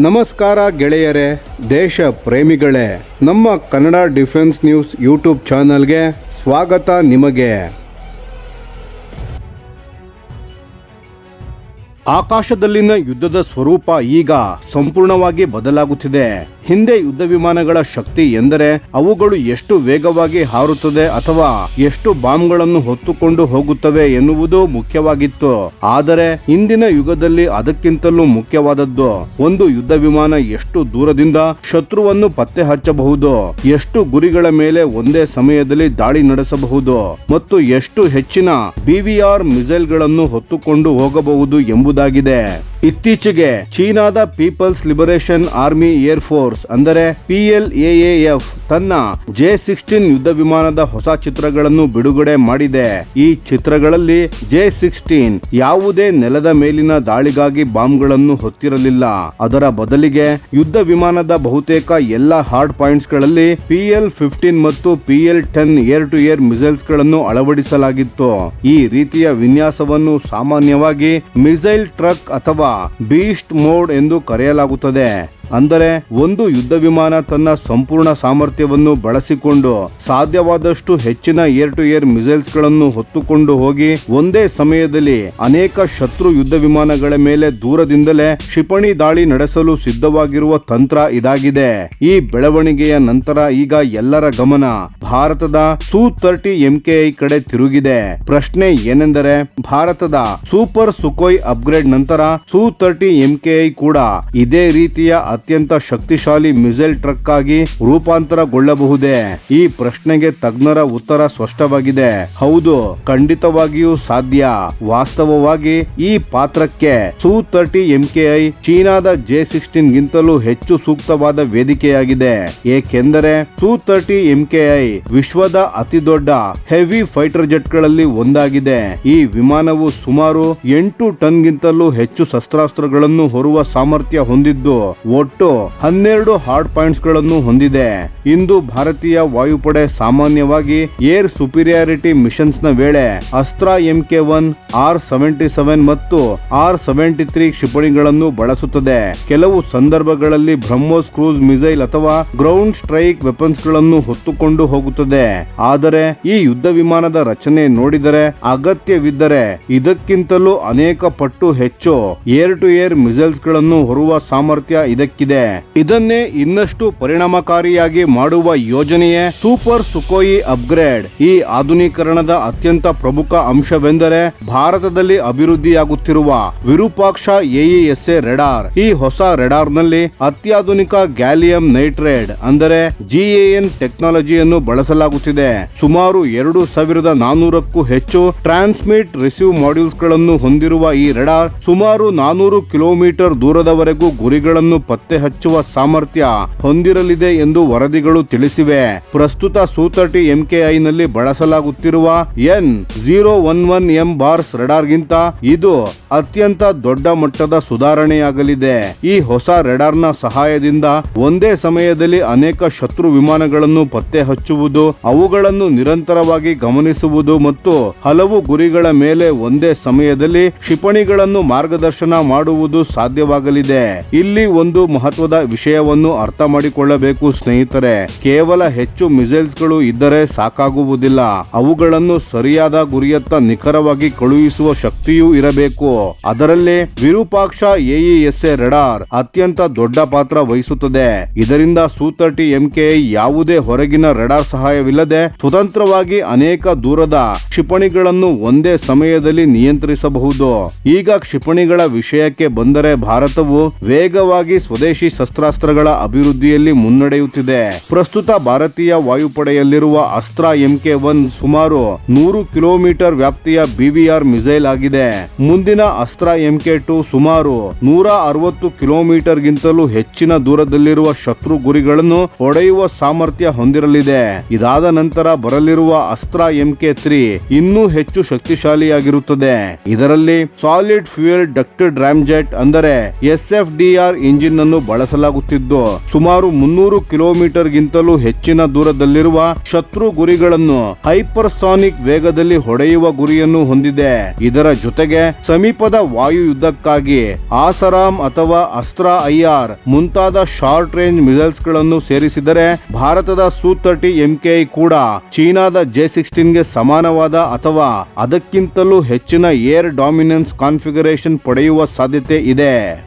ನಮಸ್ಕಾರ ಗೆಳೆಯರೇ, ದೇಶ ಪ್ರೇಮಿಗಳೇ, ನಮ್ಮ ಕನ್ನಡ ಡಿಫೆನ್ಸ್ ನ್ಯೂಸ್ ಯೂಟ್ಯೂಬ್ ಚಾನಲ್ಗೆ ಸ್ವಾಗತ ನಿಮಗೆ. ಆಕಾಶದಲ್ಲಿನ ಯುದ್ಧದ ಸ್ವರೂಪ ಈಗ ಸಂಪೂರ್ಣವಾಗಿ ಬದಲಾಗುತ್ತಿದೆ. ಹಿಂದೆ ಯುದ್ಧ ವಿಮಾನಗಳ ಶಕ್ತಿ ಎಂದರೆ ಅವುಗಳು ಎಷ್ಟು ವೇಗವಾಗಿ ಹಾರುತ್ತದೆ ಅಥವಾ ಎಷ್ಟು ಬಾಂಬ್ಗಳನ್ನು ಹೊತ್ತುಕೊಂಡು ಹೋಗುತ್ತವೆ ಎನ್ನುವುದು ಮುಖ್ಯವಾಗಿತ್ತು. ಆದರೆ ಇಂದಿನ ಯುಗದಲ್ಲಿ ಅದಕ್ಕಿಂತಲೂ ಮುಖ್ಯವಾದದ್ದು ಒಂದು ಯುದ್ಧ ವಿಮಾನ ಎಷ್ಟು ದೂರದಿಂದ ಶತ್ರುವನ್ನು ಪತ್ತೆ ಹಚ್ಚಬಹುದು, ಎಷ್ಟು ಗುರಿಗಳ ಮೇಲೆ ಒಂದೇ ಸಮಯದಲ್ಲಿ ದಾಳಿ ನಡೆಸಬಹುದು ಮತ್ತು ಎಷ್ಟು ಹೆಚ್ಚಿನ BVR ಮಿಸೈಲ್ಗಳನ್ನು ಹೊತ್ತುಕೊಂಡು ಹೋಗಬಹುದು ಎಂಬುದಾಗಿದೆ. ಇತ್ತೀಚೆಗೆ ಚೀನಾದ people's liberation army air force ಅಂದರೆ PLAAF ತನ್ನ J-16 ಯುದ್ಧ ವಿಮಾನದ ಹೊಸ ಚಿತ್ರಗಳನ್ನು ಬಿಡುಗಡೆ ಮಾಡಿದೆ. ಈ ಚಿತ್ರಗಳಲ್ಲಿ J-16 ಯಾವುದೇ ನೆಲದ ಮೇಲಿನ ದಾಳಿಗಾಗಿ ಬಾಂಬ್ಗಳನ್ನು ಹೊತ್ತಿರಲಿಲ್ಲ. ಅದರ ಬದಲಿಗೆ ಯುದ್ಧ ವಿಮಾನದ ಬಹುತೇಕ ಎಲ್ಲ ಹಾರ್ಡ್ ಪಾಯಿಂಟ್ಸ್ ಗಳಲ್ಲಿ PL-15 ಮತ್ತು PL-10 air to air missiles ಗಳನ್ನು ಅಳವಡಿಸಲಾಗಿತ್ತು. ಈ ರೀತಿಯ ವಿನ್ಯಾಸವನ್ನು ಸಾಮಾನ್ಯವಾಗಿ ಮಿಸೈಲ್ ಟ್ರಕ್ ಅಥವಾ ಬೀಸ್ಟ್ ಮೋಡ್ ಎಂದು ಕರೆಯಲಾಗುತ್ತದೆ. ಅಂದರೆ ಒಂದು ಯುದ್ಧ ವಿಮಾನ ತನ್ನ ಸಂಪೂರ್ಣ ಸಾಮರ್ಥ್ಯವನ್ನು ಬಳಸಿಕೊಂಡು ಸಾಧ್ಯವಾದಷ್ಟು ಹೆಚ್ಚಿನ ಏರ್ ಟು ಏರ್ ಮಿಸೈಲ್ಸ್ ಗಳನ್ನು ಹೊತ್ತುಕೊಂಡು ಹೋಗಿ ಒಂದೇ ಸಮಯದಲ್ಲಿ ಅನೇಕ ಶತ್ರು ಯುದ್ಧ ವಿಮಾನಗಳ ಮೇಲೆ ದೂರದಿಂದಲೇ ಕ್ಷಿಪಣಿ ದಾಳಿ ನಡೆಸಲು ಸಿದ್ಧವಾಗಿರುವ ತಂತ್ರ ಇದಾಗಿದೆ. ಈ ಬೆಳವಣಿಗೆಯ ನಂತರ ಈಗ ಎಲ್ಲರ ಗಮನ ಭಾರತದ Su-30 MKI ಕಡೆ ತಿರುಗಿದೆ. ಪ್ರಶ್ನೆ ಏನೆಂದರೆ, ಭಾರತದ ಸೂಪರ್ ಸುಖೋಯ್ ಅಪ್ಗ್ರೇಡ್ ನಂತರ Su-30 MKI ಕೂಡ ಇದೇ ರೀತಿಯ ಅತ್ಯಂತ ಶಕ್ತಿಶಾಲಿ ಮಿಸೈಲ್ ಟ್ರಕ್ ಆಗಿ ರೂಪಾಂತರಗೊಳ್ಳಬಹುದೇ? ಈ ಪ್ರಶ್ನೆಗೆ ತಜ್ಞರ ಉತ್ತರ ಸ್ಪಷ್ಟವಾಗಿದೆ. ಹೌದು, ಖಂಡಿತವಾಗಿಯೂ ಸಾಧ್ಯ. ವಾಸ್ತವವಾಗಿ ಈ ಪಾತ್ರಕ್ಕೆ Su-30 MKI ಚೀನಾದ J-16 ಗಿಂತಲೂ ಹೆಚ್ಚು ಸೂಕ್ತವಾದ ವೇದಿಕೆಯಾಗಿದೆ. ಏಕೆಂದರೆ Su-30 MKI ವಿಶ್ವದ ಅತಿದೊಡ್ಡ ಹೆವಿ ಫೈಟರ್ ಜೆಟ್ ಗಳಲ್ಲಿ ಒಂದಾಗಿದೆ. ಈ ವಿಮಾನವು ಸುಮಾರು 8 ಟನ್ ಗಿಂತಲೂ ಹೆಚ್ಚು ಶಸ್ತ್ರಾಸ್ತ್ರಗಳನ್ನು ಹೊರುವ ಸಾಮರ್ಥ್ಯ ಹೊಂದಿದ್ದು ಒಟ್ಟು 12 ಹಾರ್ಡ್ ಪಾಯಿಂಟ್ಸ್ ಗಳನ್ನು ಹೊಂದಿದೆ. ಇಂದು ಭಾರತೀಯ ವಾಯುಪಡೆ ಸಾಮಾನ್ಯವಾಗಿ ಏರ್ ಸುಪೀರಿಯಾರಿಟಿ ಮಿಷನ್ಸ್ ನ ವೇಳೆ ಅಸ್ತ್ರ MK-1, R-77 ಮತ್ತು R-73 ಕ್ಷಿಪಣಿಗಳನ್ನು ಬಳಸುತ್ತದೆ. ಕೆಲವು ಸಂದರ್ಭಗಳಲ್ಲಿ ಬ್ರಹ್ಮೋಸ್ ಕ್ರೂಸ್ ಮಿಸೈಲ್ ಅಥವಾ ಗ್ರೌಂಡ್ ಸ್ಟ್ರೈಕ್ ವೆಪನ್ಸ್ ಗಳನ್ನು ಹೊತ್ತುಕೊಂಡು ಹೋಗುತ್ತದೆ. ಆದರೆ ಈ ಯುದ್ಧ ವಿಮಾನದ ರಚನೆ ನೋಡಿದರೆ ಅಗತ್ಯವಿದ್ದರೆ ಇದಕ್ಕಿಂತಲೂ ಅನೇಕ ಪಟ್ಟು ಹೆಚ್ಚು ಏರ್ ಟು ಏರ್ ಮಿಸೈಲ್ಸ್ ಗಳನ್ನು ಹೊರುವ ಸಾಮರ್ಥ್ಯ ಇದಕ್ಕಿದೆ. ಇದನ್ನೇ ಇನ್ನಷ್ಟು ಪರಿಣಾಮಕಾರಿಯಾಗಿ ಮಾಡುವ ಯೋಜನೆಯೇ ಸೂಪರ್ ಸುಖೋಯಿ ಅಪ್ಗ್ರೇಡ್. ಈ ಆಧುನೀಕರಣದ ಅತ್ಯಂತ ಪ್ರಮುಖ ಅಂಶವೆಂದರೆ ಭಾರತದಲ್ಲಿ ಅಭಿವೃದ್ಧಿಯಾಗುತ್ತಿರುವ ವಿರೂಪಾಕ್ಷ AESA ರೆಡಾರ್. ಈ ಹೊಸ ರೆಡಾರ್ ನಲ್ಲಿ ಅತ್ಯಾಧುನಿಕ ಗ್ಯಾಲಿಯಂ ನೈಟ್ರೇಟ್ ಅಂದರೆ GAN ಟೆಕ್ನಾಲಜಿಯನ್ನು ಬಳಸಲಾಗುತ್ತಿದೆ. ಸುಮಾರು 2400ಕ್ಕೂ ಹೆಚ್ಚು ಟ್ರಾನ್ಸ್ಮಿಟ್ ರಿಸೀವ್ ಮಾಡ್ಯೂಲ್ಸ್ ಗಳನ್ನು ಹೊಂದಿರುವ ಈ ರೆಡಾರ್ ಸುಮಾರು 400 ಕಿಲೋಮೀಟರ್ ದೂರದವರೆಗೂ ಗುರಿಗಳನ್ನು ಪತ್ತೆ ಹಚ್ಚುವ ಸಾಮರ್ಥ್ಯ ಹೊಂದಿರಲಿದೆ ಎಂದು ವರದಿಗಳು ತಿಳಿಸಿವೆ. ಪ್ರಸ್ತುತ Su-30 MKI ನಲ್ಲಿ ಬಳಸಲಾಗುತ್ತಿರುವ N011M ಬಾರ್ಸ್ ರೆಡಾರ್ ಗಿಂತ ಇದು ಅತ್ಯಂತ ದೊಡ್ಡ ಮಟ್ಟದ ಸುಧಾರಣೆಯಾಗಲಿದೆ. ಈ ಹೊಸ ರೆಡಾರ್ ನ ಸಹಾಯದಿಂದ ಒಂದೇ ಸಮಯದಲ್ಲಿ ಅನೇಕ ಶತ್ರು ವಿಮಾನಗಳನ್ನು ಪತ್ತೆ ಹಚ್ಚುವುದು, ಅವುಗಳನ್ನು ನಿರಂತರವಾಗಿ ಗಮನಿಸುವುದು ಮತ್ತು ಹಲವು ಗುರಿಗಳ ಮೇಲೆ ಒಂದೇ ಸಮಯದಲ್ಲಿ ಕ್ಷಿಪಣಿಗಳನ್ನು ಮಾರ್ಗದರ್ಶನ ಮಾಡುವುದು ಸಾಧ್ಯವಾಗಲಿದೆ. ಇಲ್ಲಿ ಒಂದು ಮಹತ್ವದ ವಿಷಯವನ್ನು ಅರ್ಥ ಮಾಡಿಕೊಳ್ಳಬೇಕು ಸ್ನೇಹಿತರೆ. ಕೇವಲ ಹೆಚ್ಚು ಮಿಸೈಲ್ಸ್ ಗಳು ಇದ್ದರೆ ಸಾಕಾಗುವುದಿಲ್ಲ. ಅವುಗಳನ್ನು ಸರಿಯಾದ ಗುರಿಯತ್ತ ನಿಖರವಾಗಿ ಕಳುಹಿಸುವ ಶಕ್ತಿಯೂ ಇರಬೇಕು. ಅದರಲ್ಲಿ ವಿರೂಪಾಕ್ಷ AESA ರೆಡಾರ್ ಅತ್ಯಂತ ದೊಡ್ಡ ಪಾತ್ರ ವಹಿಸುತ್ತದೆ. ಇದರಿಂದ Su-30 MKI ಯಾವುದೇ ಹೊರಗಿನ ರೆಡಾರ್ ಸಹಾಯವಿಲ್ಲದೆ ಸ್ವತಂತ್ರವಾಗಿ ಅನೇಕ ದೂರದ ಕ್ಷಿಪಣಿಗಳನ್ನು ಒಂದೇ ಸಮಯದಲ್ಲಿ ನಿಯಂತ್ರಿಸಬಹುದು. ಈಗ ಕ್ಷಿಪಣಿಗಳ ವಿಷಯಕ್ಕೆ ಬಂದರೆ ಭಾರತವು ವೇಗವಾಗಿ ಸ್ವದೇಶಿ ಶಸ್ತ್ರಾಸ್ತ್ರಗಳ ಅಭಿವೃದ್ಧಿಯಲ್ಲಿ ಮುನ್ನಡೆಯುತ್ತಿದೆ. ಪ್ರಸ್ತುತ ಭಾರತೀಯ ವಾಯುಪಡೆಯಲ್ಲಿರುವ ಅಸ್ತ್ರ MK-1 ಸುಮಾರು 100 ಕಿಲೋಮೀಟರ್ ವ್ಯಾಪ್ತಿಯ BVR ಮಿಸೈಲ್ ಆಗಿದೆ. ಮುಂದಿನ ಅಸ್ತ್ರ MK-2 ಸುಮಾರು 160 ಕಿಲೋಮೀಟರ್ ಗಿಂತಲೂ ಹೆಚ್ಚಿನ ದೂರದಲ್ಲಿರುವ ಶತ್ರು ಗುರಿಗಳನ್ನು ಹೊಡೆಯುವ ಸಾಮರ್ಥ್ಯ ಹೊಂದಿರಲಿದೆ. ಇದಾದ ನಂತರ ಬರಲಿರುವ ಅಸ್ತ್ರ MK-3 ಇನ್ನೂ ಹೆಚ್ಚು ಶಕ್ತಿಶಾಲಿಯಾಗಿರುತ್ತದೆ. ಇದರಲ್ಲಿ ಸಾಲಿಡ್ ಫ್ಯೂಯಲ್ ಡಕ್ಟೆಡ್ ರಾಮ್ಜೆಟ್ ಅಂದರೆ SFDR ಇಂಜಿನ್ ಅನ್ನು ಮಾಡಲು ಬಳಸಲಾಗುತ್ತಿದ್ದು ಸುಮಾರು 300 ಕಿಲೋಮೀಟರ್ಗಿಂತಲೂ ಹೆಚ್ಚಿನ ದೂರದಲ್ಲಿರುವ ಶತ್ರು ಗುರಿಗಳನ್ನು ಹೈಪರ್ಸಾನಿಕ್ ವೇಗದಲ್ಲಿ ಹೊಡೆಯುವ ಗುರಿಯನ್ನು ಹೊಂದಿದೆ. ಇದರ ಜೊತೆಗೆ ಸಮೀಪದ ವಾಯು ಯುದ್ಧಕ್ಕಾಗಿ ಆಸರಾಮ್ ಅಥವಾ ಅಸ್ತ್ರ ಐಆರ್ ಮುಂತಾದ ಶಾರ್ಟ್ ರೇಂಜ್ ಮಿಸೈಲ್ಸ್ ಗಳನ್ನು ಸೇರಿಸಿದರೆ ಭಾರತದ ಸು-30 MKI ಕೂಡ ಚೀನಾದ J-16 ಗೆ ಸಮಾನವಾದ ಅಥವಾ ಅದಕ್ಕಿಂತಲೂ ಹೆಚ್ಚಿನ ಏರ್ ಡಾಮಿನೆನ್ಸ್ ಕಾನ್ಫಿಗರೇಷನ್ ಪಡೆಯುವ ಸಾಧ್ಯತೆ ಇದೆ.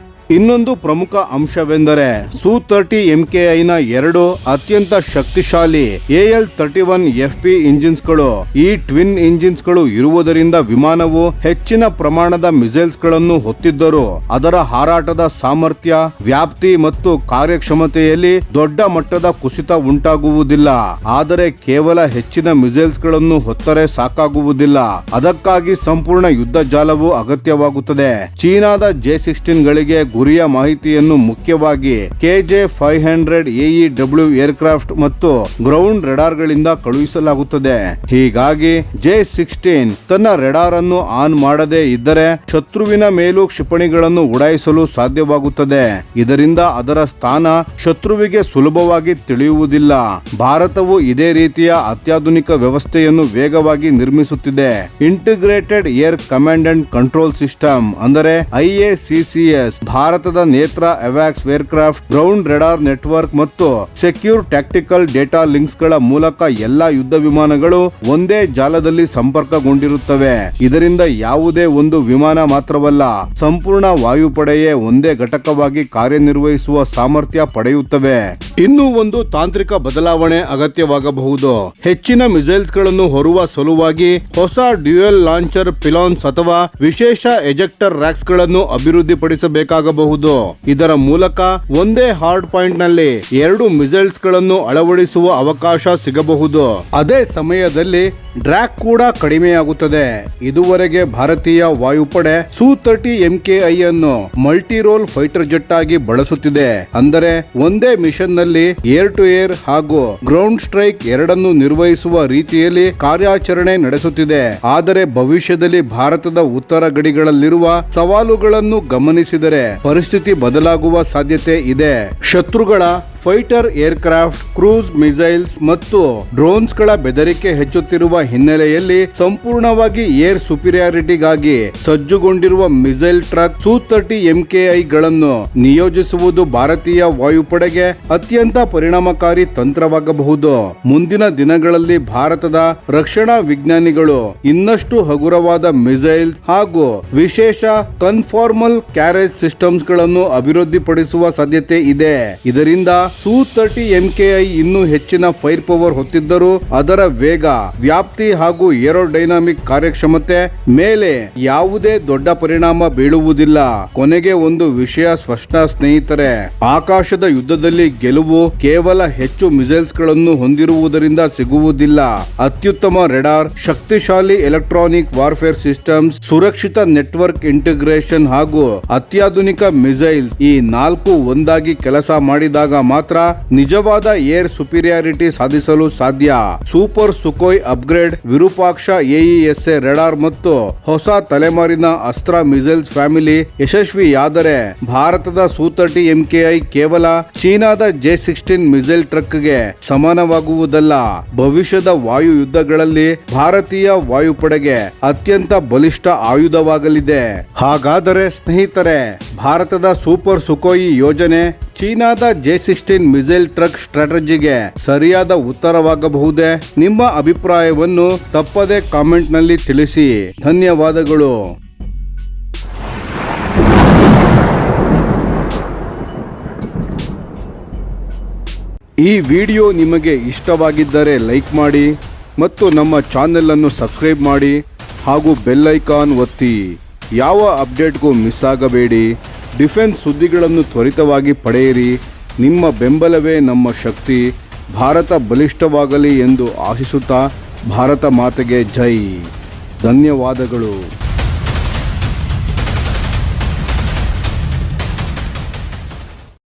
ಇನ್ನೊಂದು ಪ್ರಮುಖ ಅಂಶವೆಂದರೆ ಸು-30 MKIನ 2 ಅತ್ಯಂತ ಶಕ್ತಿಶಾಲಿ AL-31 FP ಇಂಜಿನ್ಸ್ಗಳು. ಈ ಟ್ವಿನ್ ಇಂಜಿನ್ಸ್ಗಳು ಇರುವುದರಿಂದ ವಿಮಾನವು ಹೆಚ್ಚಿನ ಪ್ರಮಾಣದ ಮಿಸೈಲ್ಸ್ ಗಳನ್ನು ಹೊತ್ತಿದ್ದರೂ ಅದರ ಹಾರಾಟದ ಸಾಮರ್ಥ್ಯ, ವ್ಯಾಪ್ತಿ ಮತ್ತು ಕಾರ್ಯಕ್ಷಮತೆಯಲ್ಲಿ ದೊಡ್ಡ ಮಟ್ಟದ ಕುಸಿತ ಉಂಟಾಗುವುದಿಲ್ಲ. ಆದರೆ ಕೇವಲ ಹೆಚ್ಚಿನ ಮಿಸೈಲ್ಸ್ ಗಳನ್ನು ಹೊತ್ತರೆ ಸಾಕಾಗುವುದಿಲ್ಲ. ಅದಕ್ಕಾಗಿ ಸಂಪೂರ್ಣ ಯುದ್ಧ ಜಾಲವು ಅಗತ್ಯವಾಗುತ್ತದೆ. ಚೀನಾದ J-16 ಗಳಿಗೆ ಗುರಿಯ ಮಾಹಿತಿಯನ್ನು ಮುಖ್ಯವಾಗಿ KJ-500 AEW ಏರ್ಕ್ರಾಫ್ಟ್ ಮತ್ತು ಗ್ರೌಂಡ್ ರೆಡಾರ್ ಗಳಿಂದ ಕಳುಹಿಸಲಾಗುತ್ತದೆ. ಹೀಗಾಗಿ J-16 ತನ್ನ ರೆಡಾರ್ ಅನ್ನು ಆನ್ ಮಾಡದೇ ಇದ್ದರೆ ಶತ್ರುವಿನ ಮೇಲೂ ಕ್ಷಿಪಣಿಗಳನ್ನು ಉಡಾಯಿಸಲು ಸಾಧ್ಯವಾಗುತ್ತದೆ. ಇದರಿಂದ ಅದರ ಸ್ಥಾನ ಶತ್ರುವಿಗೆ ಸುಲಭವಾಗಿ ತಿಳಿಯುವುದಿಲ್ಲ. ಭಾರತವು ಇದೇ ರೀತಿಯ ಅತ್ಯಾಧುನಿಕ ವ್ಯವಸ್ಥೆಯನ್ನು ವೇಗವಾಗಿ ನಿರ್ಮಿಸುತ್ತಿದೆ. Integrated air command and control system ಅಂದರೆ IACCS ಭಾರತದ ನೇತ್ರ ಅವಾಕ್ಸ್ ಏರ್ಕ್ರಾಫ್ಟ್, ಗ್ರೌಂಡ್ ರೆಡಾರ್ ನೆಟ್ವರ್ಕ್ ಮತ್ತು ಸೆಕ್ಯೂರ್ ಟ್ಯಾಕ್ಟಿಕಲ್ ಡೇಟಾ ಲಿಂಕ್ಸ್ ಗಳ ಮೂಲಕ ಎಲ್ಲಾ ಯುದ್ಧ ವಿಮಾನಗಳು ಒಂದೇ ಜಾಲದಲ್ಲಿ ಸಂಪರ್ಕಗೊಂಡಿರುತ್ತವೆ. ಇದರಿಂದ ಯಾವುದೇ ಒಂದು ವಿಮಾನ ಮಾತ್ರವಲ್ಲ, ಸಂಪೂರ್ಣ ವಾಯುಪಡೆಯೇ ಒಂದೇ ಘಟಕವಾಗಿ ಕಾರ್ಯನಿರ್ವಹಿಸುವ ಸಾಮರ್ಥ್ಯ ಪಡೆಯುತ್ತವೆ. ಇನ್ನೂ ಒಂದು ತಾಂತ್ರಿಕ ಬದಲಾವಣೆ ಅಗತ್ಯವಾಗಬಹುದು. ಹೆಚ್ಚಿನ ಮಿಸೈಲ್ಸ್ ಗಳನ್ನು ಹೊರುವ ಸಲುವಾಗಿ ಹೊಸ ಡ್ಯುಯಲ್ ಲಾಂಚರ್ ಪಿಲಾನ್ಸ್ ಅಥವಾ ವಿಶೇಷ ಎಜೆಕ್ಟರ್ ರ್ಯಾಕ್ಸ್ ಗಳನ್ನು ಅಭಿವೃದ್ಧಿಪಡಿಸಬೇಕಾಗಬಹುದು. ಇದರ ಮೂಲಕ ಒಂದೇ ಹಾರ್ಡ್ ಪಾಯಿಂಟ್ ನಲ್ಲಿ 2 ಮಿಸೈಲ್ಸ್ ಗಳನ್ನು ಅಳವಡಿಸುವ ಅವಕಾಶ ಸಿಗಬಹುದು. ಅದೇ ಸಮಯದಲ್ಲಿ ಡ್ರ್ಯಾಗ್ ಕೂಡ ಕಡಿಮೆಯಾಗುತ್ತದೆ. ಇದುವರೆಗೆ ಭಾರತೀಯ ವಾಯುಪಡೆ ಸು-30 MKI ಅನ್ನು ಮಲ್ಟಿ ರೋಲ್ ಫೈಟರ್ ಜೆಟ್ ಆಗಿ ಬಳಸುತ್ತಿದೆ. ಅಂದರೆ ಒಂದೇ ಮಿಷನ್ ನಲ್ಲಿ ಏರ್ ಟು ಏರ್ ಹಾಗೂ ಗ್ರೌಂಡ್ ಸ್ಟ್ರೈಕ್ ಎರಡನ್ನು ನಿರ್ವಹಿಸುವ ರೀತಿಯಲ್ಲಿ ಕಾರ್ಯಾಚರಣೆ ನಡೆಸುತ್ತಿದೆ. ಆದರೆ ಭವಿಷ್ಯದಲ್ಲಿ ಭಾರತದ ಉತ್ತರ ಗಡಿಗಳಲ್ಲಿರುವ ಸವಾಲುಗಳನ್ನು ಗಮನಿಸಿದರೆ ಪರಿಸ್ಥಿತಿ ಬದಲಾಗುವ ಸಾಧ್ಯತೆ ಇದೆ. ಶತ್ರುಗಳ ಫೈಟರ್ ಏರ್ಕ್ರಾಫ್ಟ್, ಕ್ರೂಸ್ ಮಿಸೈಲ್ಸ್ ಮತ್ತು ಡ್ರೋನ್ಸ್ ಗಳ ಬೆದರಿಕೆ ಹೆಚ್ಚುತ್ತಿರುವ ಹಿನ್ನೆಲೆಯಲ್ಲಿ ಸಂಪೂರ್ಣವಾಗಿ ಏರ್ ಸುಪೀರಿಯಾರಿಟಿಗಾಗಿ ಸಜ್ಜುಗೊಂಡಿರುವ ಮಿಸೈಲ್ ಟ್ರಕ್ ಸು-30 MKI ಗಳನ್ನು ನಿಯೋಜಿಸುವುದು ಭಾರತೀಯ ವಾಯುಪಡೆಗೆ ಅತ್ಯಂತ ಪರಿಣಾಮಕಾರಿ ತಂತ್ರವಾಗಬಹುದು. ಮುಂದಿನ ದಿನಗಳಲ್ಲಿ ಭಾರತದ ರಕ್ಷಣಾ ವಿಜ್ಞಾನಿಗಳು ಇನ್ನಷ್ಟು ಹಗುರವಾದ ಮಿಸೈಲ್ಸ್ ಹಾಗೂ ವಿಶೇಷ ಕನ್ಫಾರ್ಮಲ್ ಕ್ಯಾರೇಜ್ ಸಿಸ್ಟಮ್ಸ್ ಗಳನ್ನು ಅಭಿವೃದ್ಧಿಪಡಿಸುವ ಸಾಧ್ಯತೆ ಇದೆ. ಇದರಿಂದ ಸು-30 MKI ಇನ್ನೂ ಹೆಚ್ಚಿನ ಫೈರ್ ಪವರ್ ಹೊತ್ತಿದ್ದರೂ ಅದರ ವೇಗ, ವ್ಯಾಪ್ತಿ ಹಾಗೂ ಏರೋಡೈನಾಮಿಕ್ ಕಾರ್ಯಕ್ಷಮತೆ ಮೇಲೆ ಯಾವುದೇ ದೊಡ್ಡ ಪರಿಣಾಮ ಬೀಳುವುದಿಲ್ಲ. ಕೊನೆಗೆ ಒಂದು ವಿಷಯ ಸ್ಪಷ್ಟ ಸ್ನೇಹಿತರೆ, ಆಕಾಶದ ಯುದ್ಧದಲ್ಲಿ ಗೆಲುವು ಕೇವಲ ಹೆಚ್ಚು ಮಿಸೈಲ್ಸ್ ಗಳನ್ನು ಹೊಂದಿರುವುದರಿಂದ ಸಿಗುವುದಿಲ್ಲ. ಅತ್ಯುತ್ತಮ ರೆಡಾರ್, ಶಕ್ತಿಶಾಲಿ ಎಲೆಕ್ಟ್ರಾನಿಕ್ ವಾರ್ಫೇರ್ ಸಿಸ್ಟಮ್ಸ್, ಸುರಕ್ಷಿತ ನೆಟ್ವರ್ಕ್ ಇಂಟಿಗ್ರೇಷನ್ ಹಾಗೂ ಅತ್ಯಾಧುನಿಕ ಮಿಸೈಲ್ ಈ 4 ಒಂದಾಗಿ ಕೆಲಸ ಮಾಡಿದಾಗ ಮಾತ್ರ ನಿಜವಾದ ಏರ್ ಸುಪೀರಿಯಾರಿಟಿ ಸಾಧಿಸಲು ಸಾಧ್ಯ. Super Sukhoi upgrade, Virupaksha AESA radar ಮತ್ತು ಹೊಸ ತಲೆಮಾರಿನ ಅಸ್ತ್ರ ಮಿಸೈಲ್ಸ್ ಫ್ಯಾಮಿಲಿ ಯಶಸ್ವಿಯಾದರೆ ಭಾರತದ ಸು-30 MKI ಕೇವಲ ಚೀನಾದ J-16 ಮಿಸೈಲ್ ಟ್ರಕ್ ಗೆ ಸಮಾನವಾಗುವುದಲ್ಲ, ಭವಿಷ್ಯದ ವಾಯು ಯುದ್ಧಗಳಲ್ಲಿ ಭಾರತೀಯ ವಾಯುಪಡೆಗೆ ಅತ್ಯಂತ ಬಲಿಷ್ಠ ಆಯುಧವಾಗಲಿದೆ. ಹಾಗಾದರೆ ಸ್ನೇಹಿತರೆ, ಭಾರತದ ಸೂಪರ್ ಸುಖೋಯಿ ಯೋಜನೆ ಚೀನಾದ J-16 ಮಿಸೈಲ್ ಟ್ರಕ್ ಸ್ಟ್ರಾಟಜಿಗೆ ಸರಿಯಾದ ಉತ್ತರವಾಗಬಹುದೇ? ನಿಮ್ಮ ಅಭಿಪ್ರಾಯವನ್ನು ತಪ್ಪದೆ ಕಾಮೆಂಟ್ ನಲ್ಲಿ ತಿಳಿಸಿ. ಧನ್ಯವಾದಗಳು. ಈ ವಿಡಿಯೋ ನಿಮಗೆ ಇಷ್ಟವಾಗಿದ್ದರೆ ಲೈಕ್ ಮಾಡಿ ಮತ್ತು ನಮ್ಮ ಚಾನೆಲ್ ಅನ್ನು ಸಬ್ಸ್ಕ್ರೈಬ್ ಮಾಡಿ ಹಾಗೂ ಬೆಲ್ ಐಕಾನ್ ಒತ್ತಿ. ಯಾವ ಅಪ್ಡೇಟ್ಗೂ ಮಿಸ್ ಆಗಬೇಡಿ. ಡಿಫೆನ್ಸ್ ಸುದ್ದಿಗಳನ್ನು ತ್ವರಿತವಾಗಿ ಪಡೆಯಿರಿ. ನಿಮ್ಮ ಬೆಂಬಲವೇ ನಮ್ಮ ಶಕ್ತಿ. ಭಾರತ ಬಲಿಷ್ಠವಾಗಲಿ ಎಂದು ಆಶಿಸುತ್ತಾ ಭಾರತ ಮಾತೆಗೆ ಜೈ. ಧನ್ಯವಾದಗಳು.